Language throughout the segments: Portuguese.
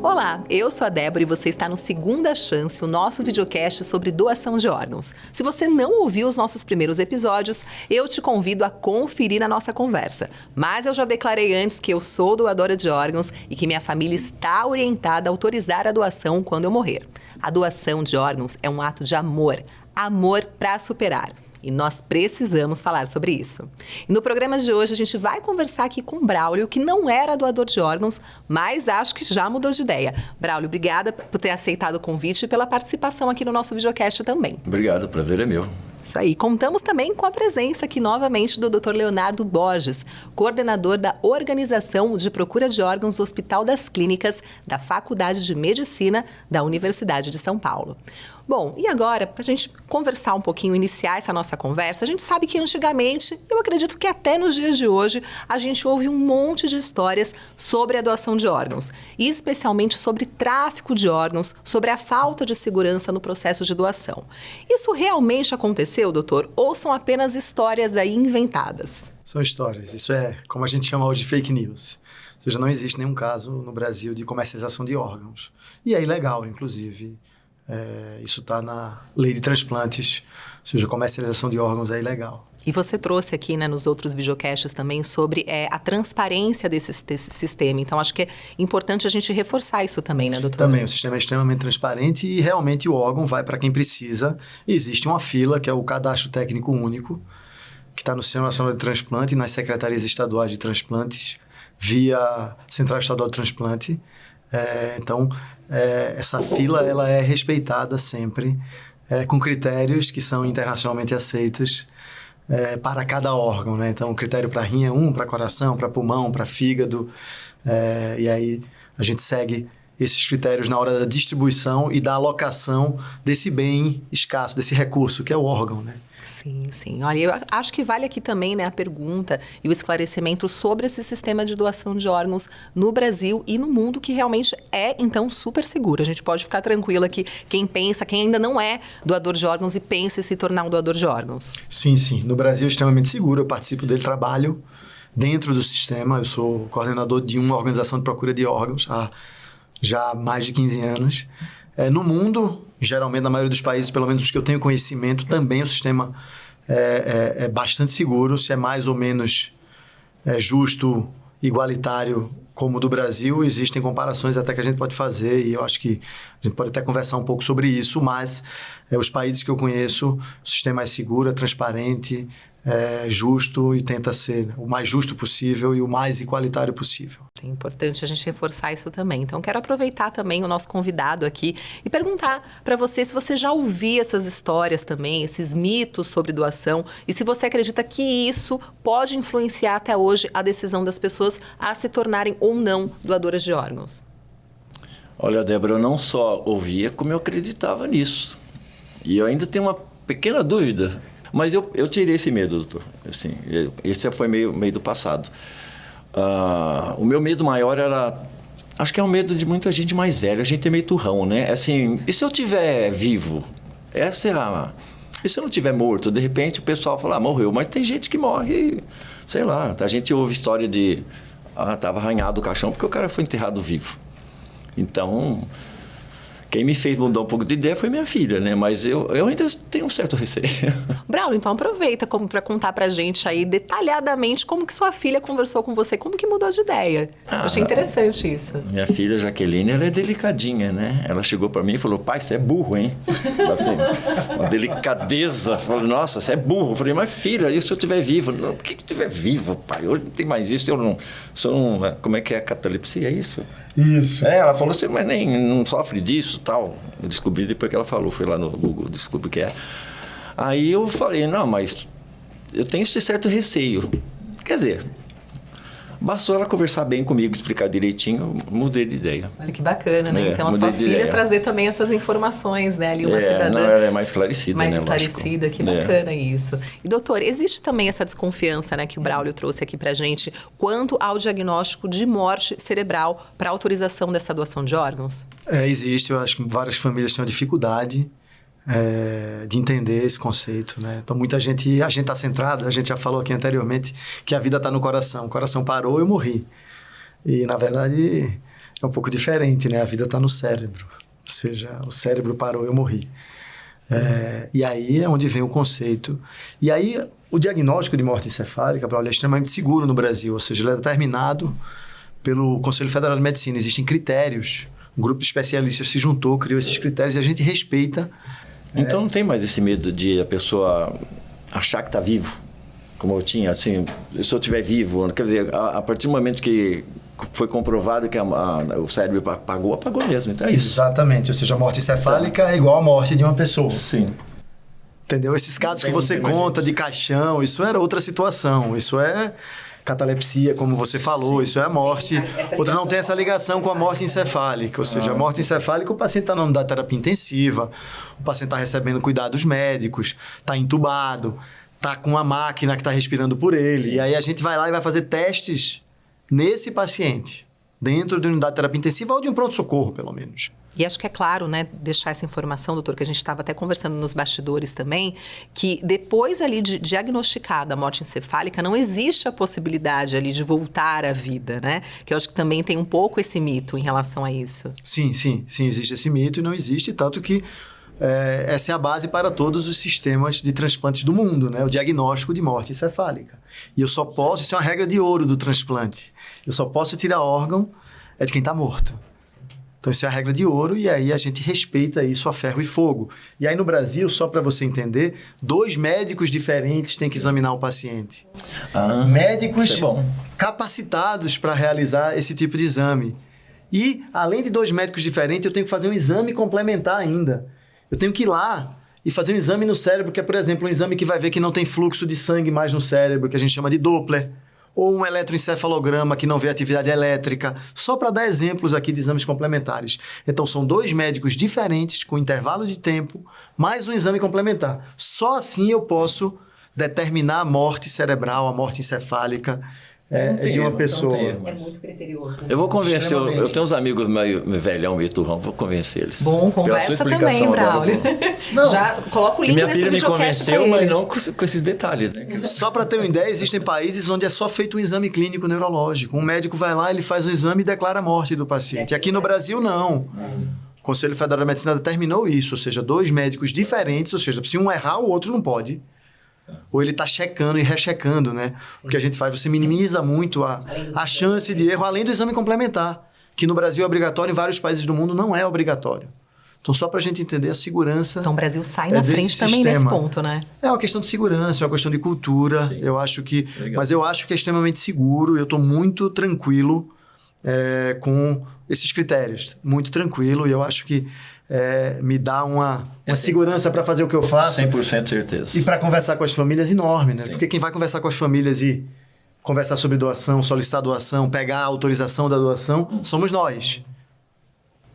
Olá, eu sou a Débora e você está no Segunda Chance, o nosso videocast sobre doação de órgãos. Se você não ouviu os nossos primeiros episódios, eu te convido a conferir a nossa conversa. Mas eu já declarei antes que eu sou doadora de órgãos e que minha família está orientada a autorizar a doação quando eu morrer. A doação de órgãos é um ato de amor para superar. E nós precisamos falar sobre isso. E no programa de hoje a gente vai conversar aqui com o Braulio, que não era doador de órgãos, mas acho que já mudou de ideia. Braulio, obrigada por ter aceitado o convite e pela participação aqui no nosso videocast também. Obrigado, o prazer é meu. Isso aí. Contamos também com a presença aqui novamente do Dr. Leonardo Borges, coordenador da Organização de Procura de Órgãos do Hospital das Clínicas da Faculdade de Medicina da Universidade de São Paulo. Bom, e agora, para a gente conversar um pouquinho, iniciar essa nossa conversa, a gente sabe que antigamente, eu acredito que até nos dias de hoje, a gente ouve um monte de histórias sobre a doação de órgãos, e especialmente sobre tráfico de órgãos, sobre a falta de segurança no processo de doação. Isso realmente aconteceu, doutor, ou são apenas histórias aí inventadas? São histórias. Isso é como a gente chama hoje de fake news. Ou seja, não existe nenhum caso no Brasil de comercialização de órgãos. E é ilegal, inclusive. Isso está na lei de transplantes, ou seja, comercialização de órgãos é ilegal. E você trouxe aqui, né, nos outros videocasts também sobre a transparência desse sistema. Então, acho que é importante a gente reforçar isso também, né, doutor? Também, o sistema é extremamente transparente e realmente o órgão vai para quem precisa. Existe uma fila, que é o Cadastro Técnico Único, que está no Sistema Nacional de Transplante e nas secretarias estaduais de transplantes, via Central Estadual de Transplante. Essa fila ela é respeitada sempre, com critérios que são internacionalmente aceitos para cada órgão, né? Então, o critério para rim é um, para coração, para pulmão, para fígado. E aí a gente segue esses critérios na hora da distribuição e da alocação desse bem escasso, desse recurso que é o órgão, né? Sim, sim. Olha, eu acho que vale aqui também, né, a pergunta e o esclarecimento sobre esse sistema de doação de órgãos no Brasil e no mundo, que realmente é, então, super seguro. A gente pode ficar tranquilo aqui, quem ainda não é doador de órgãos e pensa em se tornar um doador de órgãos. Sim, sim. No Brasil é extremamente seguro, eu participo dele, trabalho dentro do sistema, eu sou coordenador de uma organização de procura de órgãos há já mais de 15 anos. No mundo, geralmente, na maioria dos países, pelo menos os que eu tenho conhecimento, também o sistema é bastante seguro, se é mais ou menos justo, igualitário como o do Brasil. Existem comparações até que a gente pode fazer e eu acho que a gente pode até conversar um pouco sobre isso, mas os países que eu conheço, o sistema é seguro, é transparente, é justo e tenta ser o mais justo possível e o mais igualitário possível. É importante a gente reforçar isso também. Então, quero aproveitar também o nosso convidado aqui e perguntar para você se você já ouviu essas histórias também, esses mitos sobre doação, e se você acredita que isso pode influenciar até hoje a decisão das pessoas a se tornarem ou não doadoras de órgãos. Olha, Débora, eu não só ouvia, como eu acreditava nisso. E eu ainda tenho uma pequena dúvida, mas eu tirei esse medo, doutor. Assim, esse foi meio do passado. O meu medo maior era... Acho que é o medo de muita gente mais velha. A gente é meio turrão, né? Assim, e se eu estiver vivo? E se eu não estiver morto? De repente o pessoal fala, morreu. Mas tem gente que morre, sei lá. A gente ouve história de... estava arranhado o caixão porque o cara foi enterrado vivo. Então... Quem me fez mudar um pouco de ideia foi minha filha, né? Mas eu ainda tenho um certo receio. Braulio, então aproveita para contar pra gente aí detalhadamente como que sua filha conversou com você, como que mudou de ideia. Achei interessante isso. Minha filha, Jaqueline, ela é delicadinha, né? Ela chegou pra mim e falou, pai, você é burro, hein? Assim, uma delicadeza. Falei, nossa, você é burro. Eu falei, mas filha, e se eu estiver vivo? Não, por que estiver vivo, pai? Hoje não tem mais isso, eu não... Como é que é catalepsia, é isso? Isso. Ela falou assim, mas nem não sofre disso, tal. Eu descobri depois que ela falou, fui lá no Google, descobri o que é. Aí eu falei, não, mas eu tenho esse certo receio. Quer dizer, bastou ela conversar bem comigo, explicar direitinho, eu mudei de ideia. Olha que bacana, né? Então a sua filha trazer também essas informações, né? Ali uma cidadã... Não, ela é mais esclarecida, mais né? Esclarecida, lógico. Que bacana isso. E doutor, existe também essa desconfiança, né, que o Braulio trouxe aqui pra gente, quanto ao diagnóstico de morte cerebral para autorização dessa doação de órgãos? Existe, eu acho que várias famílias têm uma dificuldade de entender esse conceito, né? Então, a gente está centrado, a gente já falou aqui anteriormente, que a vida está no coração. O coração parou, eu morri. E, na verdade, é um pouco diferente, né? A vida está no cérebro. Ou seja, o cérebro parou, eu morri. E aí é onde vem o conceito. E aí, o diagnóstico de morte encefálica, Braulio, é extremamente seguro no Brasil. Ou seja, ele é determinado pelo Conselho Federal de Medicina. Existem critérios. Um grupo de especialistas se juntou, criou esses critérios e a gente respeita. Então não tem mais esse medo de a pessoa achar que está vivo, como eu tinha, assim, se eu estiver vivo, quer dizer, a partir do momento que foi comprovado que o cérebro apagou mesmo, então é isso. Exatamente, ou seja, a morte encefálica é igual à morte de uma pessoa. Sim. Entendeu? Esses casos que você conta de caixão, isso era outra situação, isso é catalepsia, como você falou, isso é a morte. Outra não tem essa ligação com a morte encefálica, ou seja, a morte encefálica, o paciente está na unidade de terapia intensiva, o paciente está recebendo cuidados médicos, está entubado, está com uma máquina que está respirando por ele, e aí a gente vai lá e vai fazer testes nesse paciente, dentro de uma unidade de terapia intensiva ou de um pronto-socorro, pelo menos. E acho que é claro, né, deixar essa informação, doutor, que a gente estava até conversando nos bastidores também, que depois ali de diagnosticada a morte encefálica, não existe a possibilidade ali de voltar à vida, né? Que eu acho que também tem um pouco esse mito em relação a isso. Sim, existe esse mito e não existe, tanto que essa é a base para todos os sistemas de transplantes do mundo, né? O diagnóstico de morte encefálica. E eu só posso, isso é uma regra de ouro do transplante, eu só posso tirar órgão de quem está morto. Então, isso é a regra de ouro e aí a gente respeita isso a ferro e fogo. E aí no Brasil, só para você entender, 2 médicos diferentes têm que examinar o paciente. Médicos capacitados para realizar esse tipo de exame. E, além de 2 médicos diferentes, eu tenho que fazer um exame complementar ainda. Eu tenho que ir lá e fazer um exame no cérebro, que é, por exemplo, um exame que vai ver que não tem fluxo de sangue mais no cérebro, que a gente chama de Doppler. Ou um eletroencefalograma que não vê atividade elétrica, só para dar exemplos aqui de exames complementares. Então, são 2 médicos diferentes, com intervalo de tempo, mais um exame complementar. Só assim eu posso determinar a morte cerebral, a morte encefálica de uma pessoa. É muito criterioso. Eu vou convencer, eu tenho uns amigos meio velhão, meio turrão, vou convencer eles. Bom, conversa também, Braulio. Já coloca o link nesse videocast. Minha filha me convenceu, mas não com esses detalhes. Né? Só para ter uma ideia, existem países onde é só feito um exame clínico neurológico. Um médico vai lá, ele faz um exame e declara a morte do paciente. Aqui no Brasil, não. O Conselho Federal de Medicina determinou isso, ou seja, 2 médicos diferentes, ou seja, se um errar, o outro não pode. Ou ele está checando e rechecando, né? Sim. O que a gente faz, você minimiza muito a chance de erro, além do exame complementar, que no Brasil é obrigatório, em vários países do mundo não é obrigatório. Então, só para a gente entender a segurança... Então, o Brasil sai na frente também nesse ponto, né? É uma questão de segurança, é uma questão de cultura. Sim. Eu acho que... Legal. Mas eu acho que é extremamente seguro, eu estou muito tranquilo com esses critérios. Muito tranquilo, e eu acho que me dá uma segurança para fazer o que eu faço. 100% certeza. E para conversar com as famílias, enorme, né? Sim. Porque quem vai conversar com as famílias e conversar sobre doação, solicitar doação, pegar a autorização da doação, somos nós.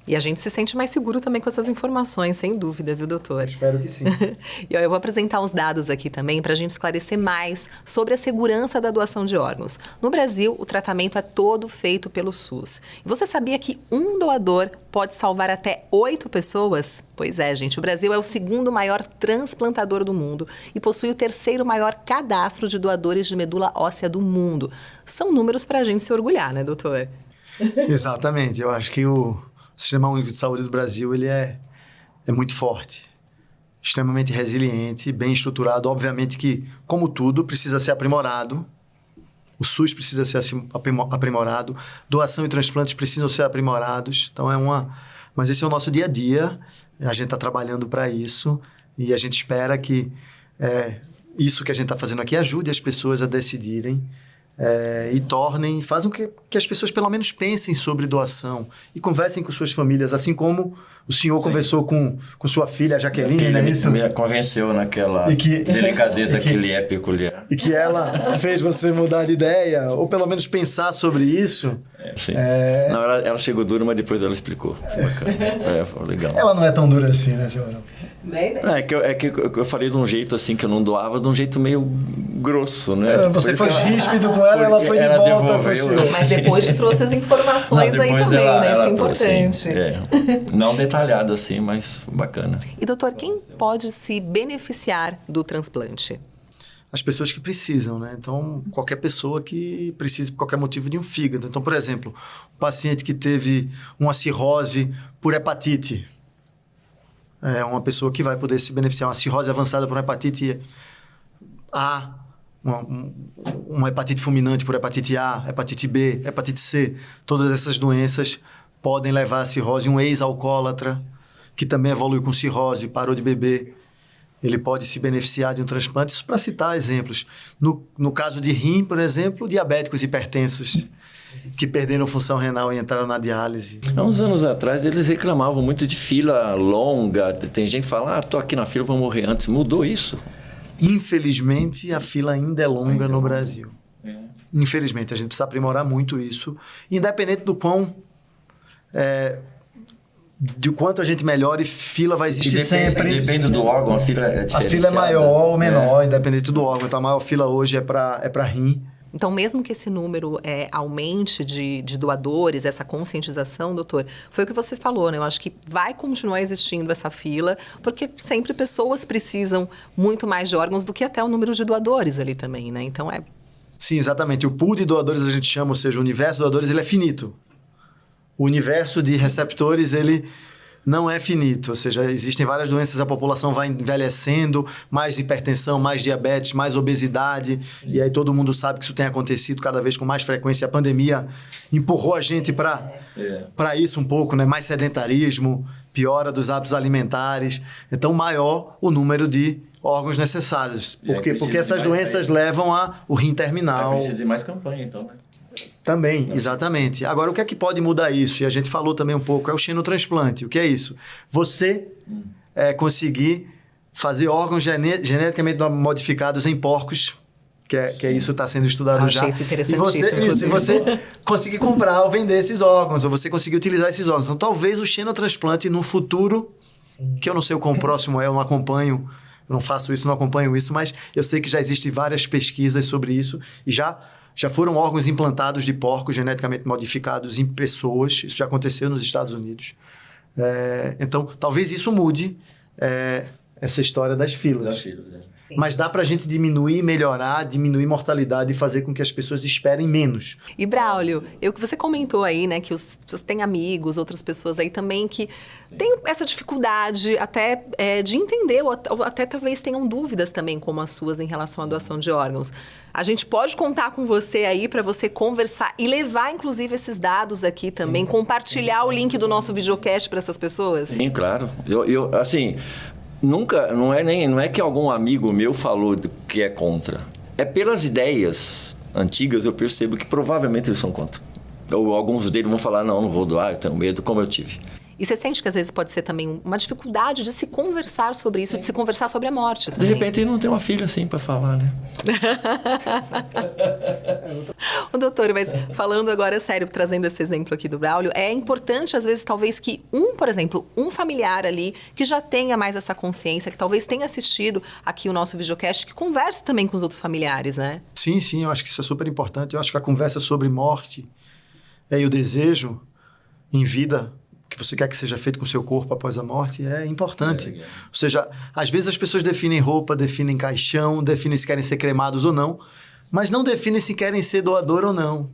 E a gente se sente mais seguro também com essas informações, sem dúvida, viu, doutor? Espero que sim. E eu vou apresentar uns dados aqui também para a gente esclarecer mais sobre a segurança da doação de órgãos. No Brasil, o tratamento é todo feito pelo SUS. E você sabia que um doador pode salvar até 8 pessoas? Pois é, gente. O Brasil é o 2º maior transplantador do mundo e possui o 3º maior cadastro de doadores de medula óssea do mundo. São números para a gente se orgulhar, né, doutor? Exatamente. Eu acho que o Sistema Único de Saúde do Brasil ele é muito forte, extremamente resiliente, bem estruturado. Obviamente que, como tudo, precisa ser aprimorado. O SUS precisa ser aprimorado. Doação e transplantes precisam ser aprimorados. Então, mas esse é o nosso dia a dia. A gente está trabalhando para isso e a gente espera que isso que a gente está fazendo aqui ajude as pessoas a decidirem e façam que as pessoas pelo menos pensem sobre doação e conversem com suas famílias, assim como o senhor conversou com sua filha, a Jaqueline, não é isso? Me convenceu naquela delicadeza que lhe é peculiar. E que ela fez você mudar de ideia, ou pelo menos pensar sobre isso. Sim. Não, ela chegou dura, mas depois ela explicou. Foi bacana. Foi legal. Ela não é tão dura assim, né, senhora? É que eu falei de um jeito assim que eu não doava, de um jeito meio grosso, né? Você foi ríspido com ela foi de volta com o senhor. Mas depois te trouxe as informações aí também, né? Isso que é importante. Não detalhado assim, mas bacana. E doutor, quem pode se beneficiar do transplante? as pessoas que precisam, né? Então, qualquer pessoa que precise por qualquer motivo de um fígado. Então, por exemplo, um paciente que teve uma cirrose por hepatite, é uma pessoa que vai poder se beneficiar. Uma cirrose avançada por hepatite A, uma hepatite fulminante por hepatite A, hepatite B, hepatite C. Todas essas doenças podem levar a cirrose. Um ex-alcoólatra, que também evoluiu com cirrose, parou de beber, ele pode se beneficiar de um transplante. Isso para citar exemplos. No caso de rim, por exemplo, diabéticos hipertensos que perderam função renal e entraram na diálise. Há uns anos atrás, eles reclamavam muito de fila longa. Tem gente que fala, tô aqui na fila, vou morrer antes. Mudou isso? Infelizmente, a fila ainda é longa no Brasil. Infelizmente, a gente precisa aprimorar muito isso. Independente do de quanto a gente melhore, fila vai existir sempre. Depende do órgão, a fila é diferenciada. A fila é maior ou menor, independente do órgão. Então, a maior fila hoje é para rim. Então, mesmo que esse número aumente de doadores, essa conscientização, doutor, foi o que você falou, né? Eu acho que vai continuar existindo essa fila, porque sempre pessoas precisam muito mais de órgãos do que até o número de doadores ali também, né? Então, Sim, exatamente. O pool de doadores a gente chama, ou seja, o universo de doadores, ele é finito. O universo de receptores, ele não é finito, ou seja, existem várias doenças, a população vai envelhecendo, mais hipertensão, mais diabetes, mais obesidade, e aí todo mundo sabe que isso tem acontecido cada vez com mais frequência. A pandemia empurrou a gente para isso um pouco, né? Mais sedentarismo, piora dos hábitos alimentares, então maior o número de órgãos necessários. Por quê? Porque essas doenças levam ao rim terminal. Precisa de mais campanha, então, né? Também, exatamente. Agora, o que é que pode mudar isso? E a gente falou também um pouco, é o xenotransplante. O que é isso? Você conseguir fazer órgãos geneticamente modificados em porcos, que é isso está sendo estudado já. Achei isso interessantíssimo. E você conseguir comprar ou vender esses órgãos, ou você conseguir utilizar esses órgãos. Então, talvez o xenotransplante no futuro, que eu não sei o quão próximo eu não acompanho, eu não faço isso, não acompanho isso, mas eu sei que já existem várias pesquisas sobre isso e já foram órgãos implantados de porcos geneticamente modificados em pessoas. Isso já aconteceu nos Estados Unidos. Então, talvez isso mude essa história das filas. Mas dá para a gente diminuir, melhorar, diminuir mortalidade e fazer com que as pessoas esperem menos. E Braulio, você comentou aí, né, que você tem amigos, outras pessoas aí também que têm essa dificuldade até de entender, ou até talvez tenham dúvidas também como as suas em relação à doação de órgãos. A gente pode contar com você aí para você conversar e levar, inclusive, esses dados aqui também, compartilhar o link do nosso videocast para essas pessoas? Sim, claro. Eu assim... Nunca, não é que algum amigo meu falou que é contra. É pelas ideias antigas eu percebo que provavelmente eles são contra. Ou alguns deles vão falar, não vou doar, eu tenho medo, como eu tive. E você sente que às vezes pode ser também uma dificuldade de se conversar sobre isso, de se conversar sobre a morte também. De repente ele não tem uma filha assim para falar, né? Doutor, mas falando agora sério, trazendo esse exemplo aqui do Braulio, é importante às vezes talvez que por exemplo, um familiar ali que já tenha mais essa consciência, que talvez tenha assistido aqui o nosso videocast, que converse também com os outros familiares, né? Sim, eu acho que isso é super importante. Eu acho que a conversa sobre morte e o desejo em vida, que você quer que seja feito com o seu corpo após a morte, é importante. Ou seja, às vezes as pessoas definem roupa, definem caixão, definem se querem ser cremados ou não, mas não definem se querem ser doador ou não.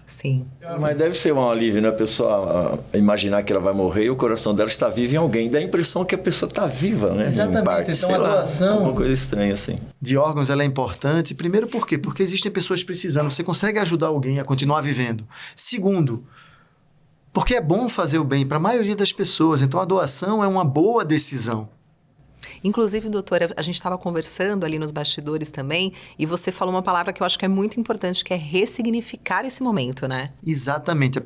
Sim. Mas deve ser um alívio, né? A pessoa imaginar que ela vai morrer e o coração dela está vivo em alguém. Dá a impressão que a pessoa está viva, né? Exatamente. Em parte, então a doação... uma coisa estranha assim. De órgãos, ela é importante. Primeiro, por quê? Porque existem pessoas precisando. Você consegue ajudar alguém a continuar vivendo. Segundo, porque é bom fazer o bem para a maioria das pessoas. Então, a doação é uma boa decisão. Inclusive, doutora, a gente estava conversando ali nos bastidores também, e você falou uma palavra que eu acho que é muito importante, que é ressignificar esse momento, né? Exatamente.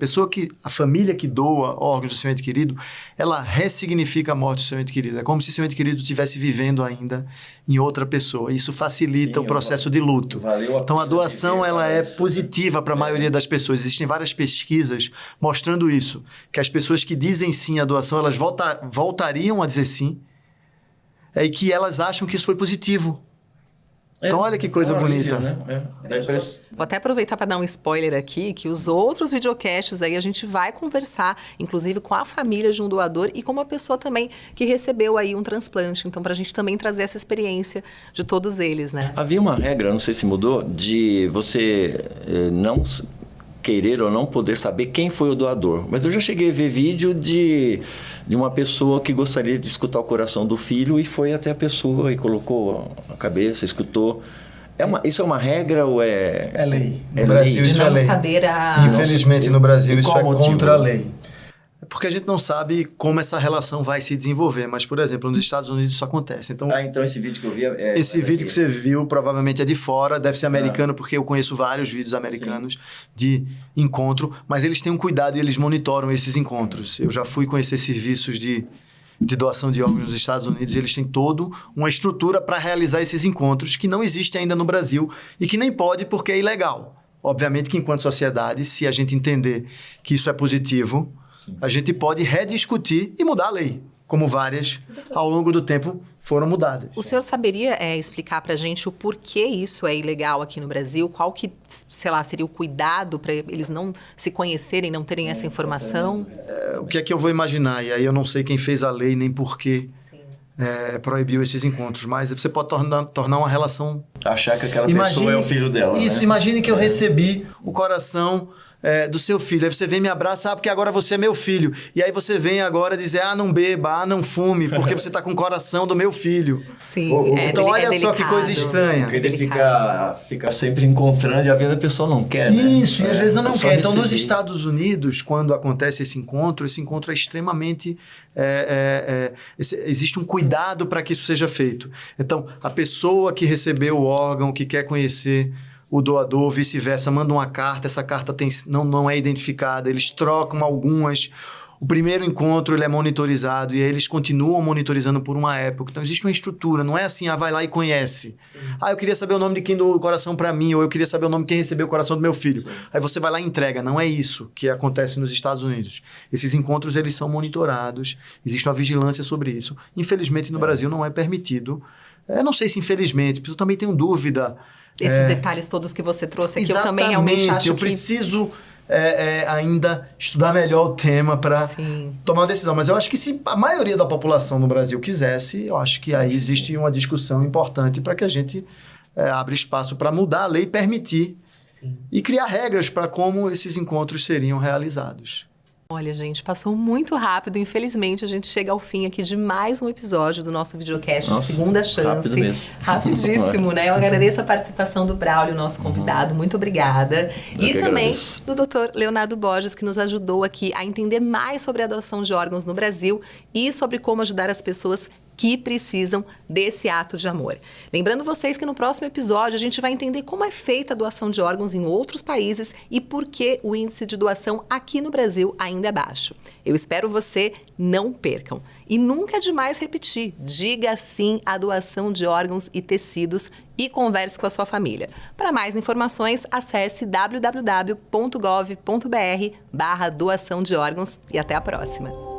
A família que doa órgãos do seu ente querido, ela ressignifica a morte do seu ente querido. É como se seu ente querido estivesse vivendo ainda em outra pessoa. Isso facilita o processo de luto. Então, a doação ela é positiva para a maioria das pessoas. Existem várias pesquisas mostrando isso, que as pessoas que dizem sim à doação, elas voltariam a dizer sim, e que elas acham que isso foi positivo. Então, olha que coisa bonita. Né? Dá impressão. Vou até aproveitar para dar um spoiler aqui, que os outros videocasts aí a gente vai conversar, inclusive com a família de um doador e com uma pessoa também que recebeu aí um transplante. Então, para a gente também trazer essa experiência de todos eles, né? Havia uma regra, não sei se mudou, de você não querer ou não poder saber quem foi o doador. Mas eu já cheguei a ver vídeo de uma pessoa que gostaria de escutar o coração do filho e foi até a pessoa e colocou a cabeça, escutou. Isso é uma regra ou é... É lei. No É Brasil lei. De isso é não lei. saber a... Infelizmente, no Brasil, E isso qual é motivo? contra a lei. É porque a gente não sabe como essa relação vai se desenvolver. Mas, por exemplo, nos Estados Unidos isso acontece. Então, Então esse vídeo que eu vi esse vídeo que você viu provavelmente é de fora, deve ser americano, porque eu conheço vários vídeos americanos de encontro, mas eles têm um cuidado e eles monitoram esses encontros. Eu já fui conhecer serviços de doação de órgãos nos Estados Unidos e eles têm toda uma estrutura para realizar esses encontros que não existe ainda no Brasil e que nem pode porque é ilegal. Obviamente que enquanto sociedade, se a gente entender que isso é positivo, a gente pode rediscutir e mudar a lei, como várias ao longo do tempo foram mudadas. O senhor saberia explicar para a gente o porquê isso é ilegal aqui no Brasil? Qual que, sei lá, seria o cuidado para eles não se conhecerem, não terem essa informação? O que é que eu vou imaginar? E aí eu não sei quem fez a lei nem por que proibiu esses encontros, mas você pode tornar uma relação... Achar que aquela pessoa é o filho dela, Isso, né? imagine que eu recebi o coração do seu filho. Aí você vem me abraçar, porque agora você é meu filho. E aí você vem agora dizer, não beba, não fume, porque você está com o coração do meu filho. Sim, Então olha só que coisa estranha. Porque ele fica sempre encontrando e a vida da pessoa não quer, né? Isso, e às vezes eu não só quero. Então, nos receber. Estados Unidos, quando acontece esse encontro é extremamente... existe um cuidado para que isso seja feito. Então, a pessoa que recebeu o órgão, que quer conhecer o doador, vice-versa, manda uma carta, essa carta não é identificada, eles trocam algumas... O primeiro encontro ele é monitorizado e aí eles continuam monitorizando por uma época. Então, existe uma estrutura, não é assim, vai lá e conhece. Sim. Eu queria saber o nome de quem doou o coração para mim, ou eu queria saber o nome de quem recebeu o coração do meu filho. Sim. Aí você vai lá e entrega. Não é isso que acontece nos Estados Unidos. Esses encontros, eles são monitorados, existe uma vigilância sobre isso. Infelizmente, no Brasil, não é permitido. Não sei se infelizmente, porque eu também tenho dúvida. Esses detalhes todos que você trouxe aqui, exatamente, eu também realmente acho eu preciso... ainda estudar melhor o tema para tomar uma decisão. Mas eu acho que se a maioria da população no Brasil quisesse, eu acho que aí existe uma discussão importante para que a gente abra espaço para mudar a lei e permitir e criar regras para como esses encontros seriam realizados. Olha, gente, passou muito rápido. Infelizmente, a gente chega ao fim aqui de mais um episódio do nosso videocast Segunda Chance. Rápido mesmo. Rapidíssimo, né? Eu agradeço a participação do Braulio, nosso convidado. Muito obrigada. E também agradeço. do Dr. Leonardo Borges, que nos ajudou aqui a entender mais sobre a doação de órgãos no Brasil e sobre como ajudar as pessoas que precisam desse ato de amor. Lembrando vocês que no próximo episódio a gente vai entender como é feita a doação de órgãos em outros países e por que o índice de doação aqui no Brasil ainda é baixo. Eu espero você, não percam. E nunca é demais repetir, diga sim à doação de órgãos e tecidos e converse com a sua família. Para mais informações, acesse www.gov.br/doação de órgãos e até a próxima.